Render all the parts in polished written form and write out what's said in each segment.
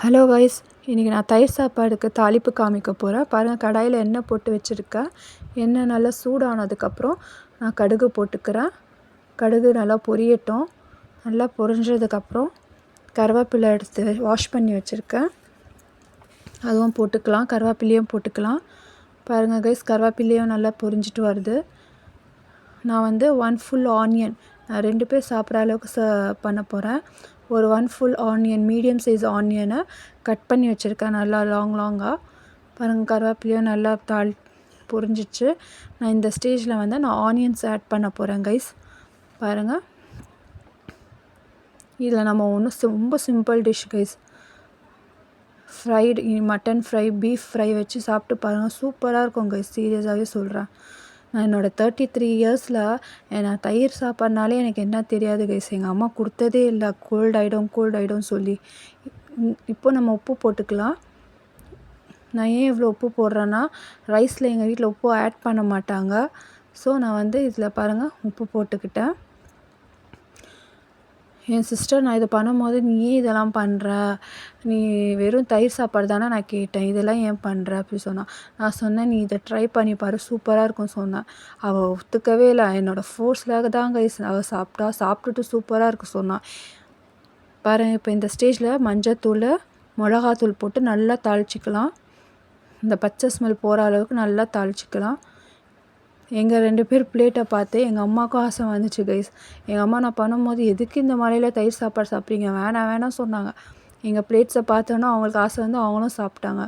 Hello guys, இன்றைக்கி நான் தயிர் சாப்பாடுக்கு தாளிப்பு காமிக்க போகிறேன். பாருங்கள், கடாயில் எண்ணெய் போட்டு வச்சுருக்கேன். எண்ணெய் நல்லா சூடானதுக்கப்புறம் நான் கடுகு போட்டுக்கிறேன். கடுகு நல்லா பொரியட்டும். நல்லா பொரிஞ்சதுக்கப்புறம் கருவேப்பிலை எடுத்து வாஷ் பண்ணி வச்சுருக்கேன், அதுவும் போட்டுக்கலாம். கருவேப்பிலையும் போட்டுக்கலாம். பாருங்கள் கைஸ், கருவேப்பிலையும் நல்லா பொரிஞ்சிட்டு வருது. நான் வந்து 1 ஃபுல் ஆனியன், நான் 2 பேர் சாப்பிட்ற அளவுக்கு பண்ண போகிறேன். ஒரு 1 ஃபுல் ஆனியன், மீடியம் சைஸ் ஆனியனை கட் பண்ணி வச்சுருக்கேன் நல்லா லாங்காக. பாருங்கள், கருவேப்பிலையும் நல்லா பொரிஞ்சிச்சு. நான் இந்த ஸ்டேஜில் வந்து நான் ஆனியன்ஸ் ஆட் பண்ண போகிறேன் கைஸ். பாருங்கள், இதில் நம்ம ரொம்ப simple dish guys. Fried mutton fry, beef fry வச்சு சாப்பிட்டு பாருங்கள், சூப்பராக இருக்கும் கைஸ். சீரியஸாகவே சொல்கிறேன். நான் என்னோடய 33 இயர்ஸில் நான் தயிர் சாப்பாடுனாலே எனக்கு என்ன தெரியாது கைஸ். எங்கள் அம்மா கொடுத்ததே இல்லை, கோல்ட் ஆகிடும் சொல்லி. இப்போ நம்ம உப்பு போட்டுக்கலாம். நான் ஏன் இவ்வளோ உப்பு போடுறேன்னா, ரைஸில் எங்கள் வீட்டில் உப்பு ஆட் பண்ண மாட்டாங்க. ஸோ நான் வந்து இதில் பாருங்கள் உப்பு போட்டுக்கிட்டேன். என் சிஸ்டர், நான் இதை பண்ணும்போது நீ ஏன் இதெல்லாம் பண்ணுற, நீ வெறும் தயிர் சாப்பாடு தானே நான் கேட்டேன், இதெல்லாம் ஏன் பண்ணுற அப்படி சொன்னான். நான் சொன்னேன், நீ இதை ட்ரை பண்ணி பாரு, சூப்பராக இருக்கும் சொன்னேன். அவள் ஒத்துக்கவே இல்லை. என்னோடய ஃபோர்ஸில் தான் கைஸ் அவள் சாப்பிட்டுட்டு சூப்பராக இருக்கு சொன்னான். பாருங்கள், இப்போ இந்த ஸ்டேஜில் மஞ்சத்தூள், மிளகாத்தூள் போட்டு நல்லா தாளிச்சிக்கலாம். இந்த பச்சை ஸ்மெல் போகிற அளவுக்கு நல்லா தாளிச்சிக்கலாம். எங்கள் 2 பேர் பிளேட்டை பார்த்து எங்கள் அம்மாவுக்கும் ஆசை வந்துச்சு கைஸ். எங்கள் அம்மா நான் பண்ணும்போது, எதுக்கு இந்த மழையில் தயிர் சாப்பாடு சாப்பிட்றீங்க, வேணாம் சொன்னாங்க. எங்கள் பிளேட்ஸை பார்த்தோன்னா அவங்களுக்கு ஆசை வந்து அவங்களும் சாப்பிட்டாங்க.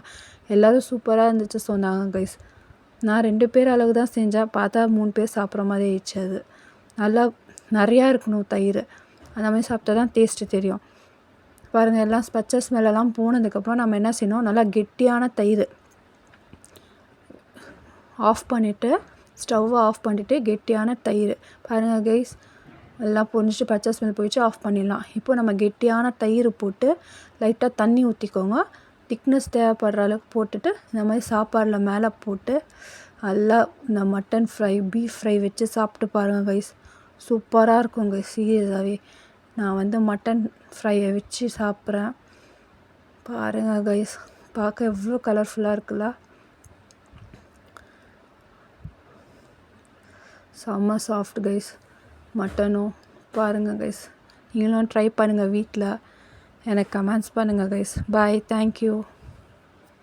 எல்லோரும் சூப்பராக இருந்துச்சு சொன்னாங்க கைஸ். நான் 2 பேர் அளவு தான் செஞ்சேன். பார்த்தா 3 பேர் சாப்பிட்ற மாதிரி ஆயிடுச்சு. அது நல்லா நிறையா இருக்கணும் தயிர், அந்த மாதிரி சாப்பிட்டா தான் டேஸ்ட்டு தெரியும். பாருங்கள், எல்லாம் பச்சை ஸ்மெல்லாம் போனதுக்கப்புறம் நம்ம என்ன செய்யணும், நல்லா கெட்டியான தயிர் ஸ்டவ்வை ஆஃப் பண்ணிவிட்டு கெட்டியான தயிர். பாருங்கள் கைஸ், எல்லாம் பொரிஞ்சிட்டு பச்சை ஸ்மெல் போயிடுச்சு, ஆஃப் பண்ணிடலாம். இப்போ நம்ம கெட்டியான தயிர் போட்டு லைட்டாக தண்ணி ஊற்றிக்கோங்க. திக்னஸ் தேவைப்படுற அளவுக்கு போட்டுட்டு இந்த மாதிரி சாப்பாடில் மேலே போட்டு நல்லா இந்த மட்டன் ஃப்ரை, பீஃப் ஃப்ரை வச்சு சாப்பிட்டு பாருங்கள் கைஸ், சூப்பராக இருக்கும் கைஸ். சீரியஸாகவே நான் வந்து மட்டன் ஃப்ரையை வச்சு சாப்பிட்றேன். பாருங்கள் கைஸ், பார்க்க எவ்வளோ கலர்ஃபுல்லாக இருக்குல்ல. செம்ம சாஃப்ட் கைஸ் மட்டனும். பாருங்கள் கைஸ், நீங்களும் ட்ரை பண்ணுங்கள் வீட்டில். எனக்கு கமெண்ட்ஸ் பண்ணுங்கள் கைஸ். பாய், தேங்க்யூ.